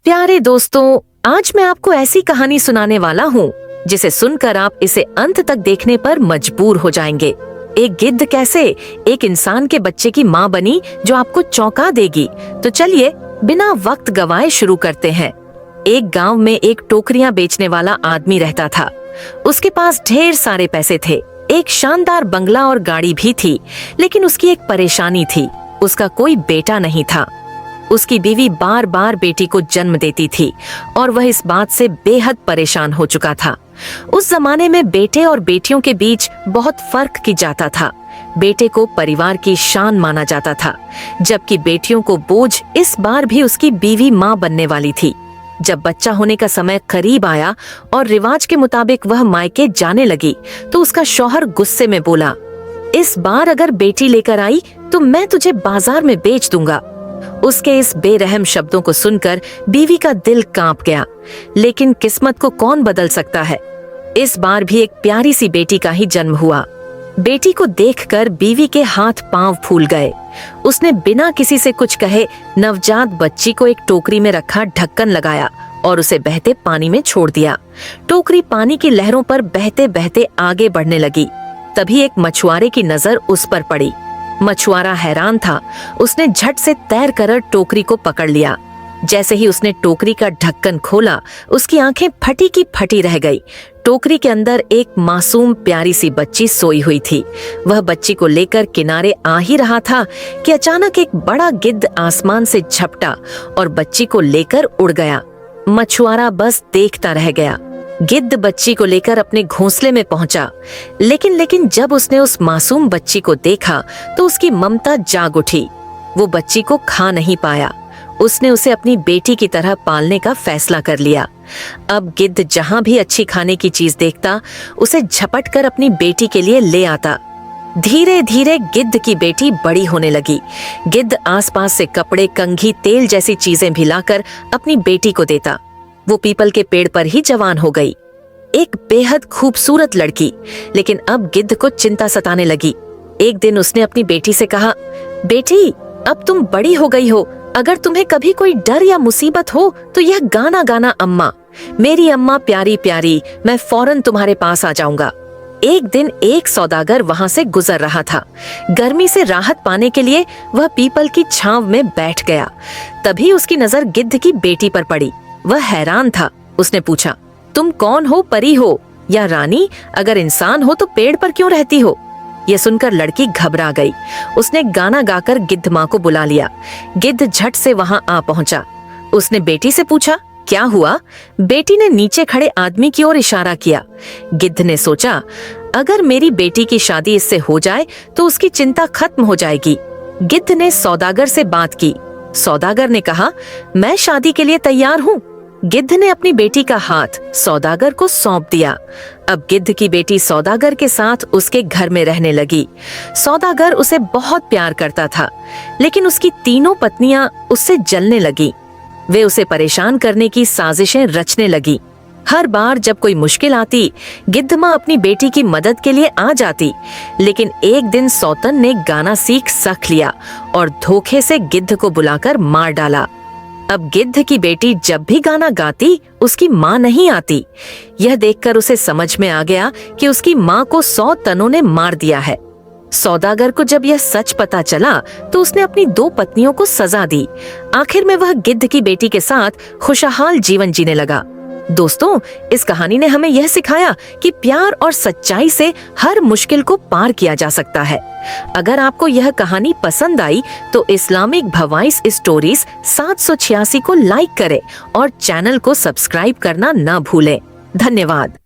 प्यारे दोस्तों, आज मैं आपको ऐसी कहानी सुनाने वाला हूँ जिसे सुनकर आप इसे अंत तक देखने पर मजबूर हो जाएंगे। एक गिद्ध कैसे एक इंसान के बच्चे की माँ बनी जो आपको चौंका देगी। तो चलिए बिना वक्त गवाए शुरू करते हैं। एक गांव में एक टोकरियां बेचने वाला आदमी रहता था। उसके पास ढेर सारे पैसे थे, एक शानदार बंगला और गाड़ी भी थी, लेकिन उसकी एक परेशानी थी, उसका कोई बेटा नहीं था। उसकी बीवी बार बार बेटी को जन्म देती थी और वह इस बात से बेहद परेशान हो चुका था। उस जमाने में बेटे और बेटियों के बीच बहुत फर्क की जाता था। बेटे को परिवार की शान माना जाता था, जबकि बेटियों को बोझ। इस बार भी उसकी बीवी माँ बनने वाली थी। जब बच्चा होने का समय करीब आया और रिवाज के मुताबिक वह मायके जाने लगी, तो उसका शौहर गुस्से में बोला, इस बार अगर बेटी लेकर आई तो मैं तुझे बाजार में बेच दूंगा। उसके इस बेरहम शब्दों को सुनकर बीवी का दिल कांप गया, लेकिन किस्मत को कौन बदल सकता है। इस बार भी एक प्यारी सी बेटी का ही जन्म हुआ। बेटी को देखकर बीवी के हाथ पांव फूल गए। उसने बिना किसी से कुछ कहे नवजात बच्ची को एक टोकरी में रखा, ढक्कन लगाया और उसे बहते पानी में छोड़ दिया। टोकरी पानी की लहरों पर बहते बहते आगे बढ़ने लगी। तभी एक मछुआरे की नजर उस पर पड़ी। मछुआरा हैरान था। उसने झट से तैर कर टोकरी को पकड़ लिया। जैसे ही उसने टोकरी का ढक्कन खोला, उसकी आंखें फटी की फटी रह गई। टोकरी के अंदर एक मासूम प्यारी सी बच्ची सोई हुई थी। वह बच्ची को लेकर किनारे आ ही रहा था कि अचानक एक बड़ा गिद्ध आसमान से झपटा और बच्ची को लेकर उड़ गया। मछुआरा बस देखता रह गया। गिद्ध बच्ची को लेकर अपने घोंसले में पहुंचा, लेकिन जब उसने उस मासूम बच्ची को देखा तो उसकी ममता जाग उठी। वो बच्ची को खा नहीं पाया। उसने उसे अपनी बेटी की तरह पालने का फैसला कर लिया। अब गिद्ध जहां भी अच्छी खाने की चीज देखता, उसे झपट कर अपनी बेटी के लिए ले आता। धीरे धीरे गिद्ध की बेटी बड़ी होने लगी। गिद्ध आसपास से कपड़े, कंघी, तेल जैसी चीजें भी लाकर अपनी बेटी को देता। वो पीपल के पेड़ पर ही जवान हो गई, एक बेहद खूबसूरत लड़की। लेकिन अब गिद्ध को चिंता सताने लगी। एक दिन उसने अपनी बेटी से कहा, बेटी, अब तुम बड़ी हो गई हो। अगर तुम्हें कभी कोई डर या मुसीबत हो तो यह गाना गाना, अम्मा, मेरी अम्मा प्यारी प्यारी, मैं फौरन तुम्हारे पास आ जाऊंगा। एक दिन एक सौदागर वहां से गुजर रहा था। गर्मी से राहत पाने के लिए वह पीपल की छांव में बैठ गया। तभी उसकी नजर गिद्ध की बेटी पर पड़ी। वह हैरान था। उसने पूछा, तुम कौन हो, परी हो या रानी? अगर इंसान हो तो पेड़ पर क्यों रहती हो? यह सुनकर लड़की घबरा गई। उसने गाना गाकर गिद्ध माँ को बुला लिया। गिद्ध झट से वहां आ पहुंचा। उसने बेटी से पूछा, क्या हुआ? बेटी ने नीचे खड़े आदमी की ओर इशारा किया। गिद्ध ने सोचा, अगर मेरी बेटी की शादी इससे हो जाए तो उसकी चिंता खत्म हो जाएगी। गिद्ध ने सौदागर से बात की। सौदागर ने कहा, मैं शादी के लिए तैयार हूँ। गिद्ध ने अपनी बेटी का हाथ सौदागर को सौंप दिया। अब गिद्ध की बेटी सौदागर के साथ उसके घर में रहने लगी। सौदागर उसे बहुत प्यार करता था, लेकिन उसकी तीनों पत्नियां उससे जलने लगी। वे उसे परेशान करने की साजिशें रचने लगी। हर बार जब कोई मुश्किल आती, गिद्ध माँ अपनी बेटी की मदद के लिए आ जाती। लेकिन एक दिन सौतन ने गाना सीख सख लिया और धोखे से गिद्ध को बुलाकर मार डाला। अब गिद्ध की बेटी जब भी गाना गाती, उसकी माँ नहीं आती। यह देखकर उसे समझ में आ गया कि उसकी माँ को 100 तनों ने मार दिया है। सौदागर को जब यह सच पता चला तो उसने अपनी 2 पत्नियों को सजा दी। आखिर में वह गिद्ध की बेटी के साथ खुशहाल जीवन जीने लगा। दोस्तों, इस कहानी ने हमें यह सिखाया कि प्यार और सच्चाई से हर मुश्किल को पार किया जा सकता है। अगर आपको यह कहानी पसंद आई तो इस्लामिक भवाइस स्टोरीज 786 को लाइक करें और चैनल को सब्सक्राइब करना न भूलें। धन्यवाद।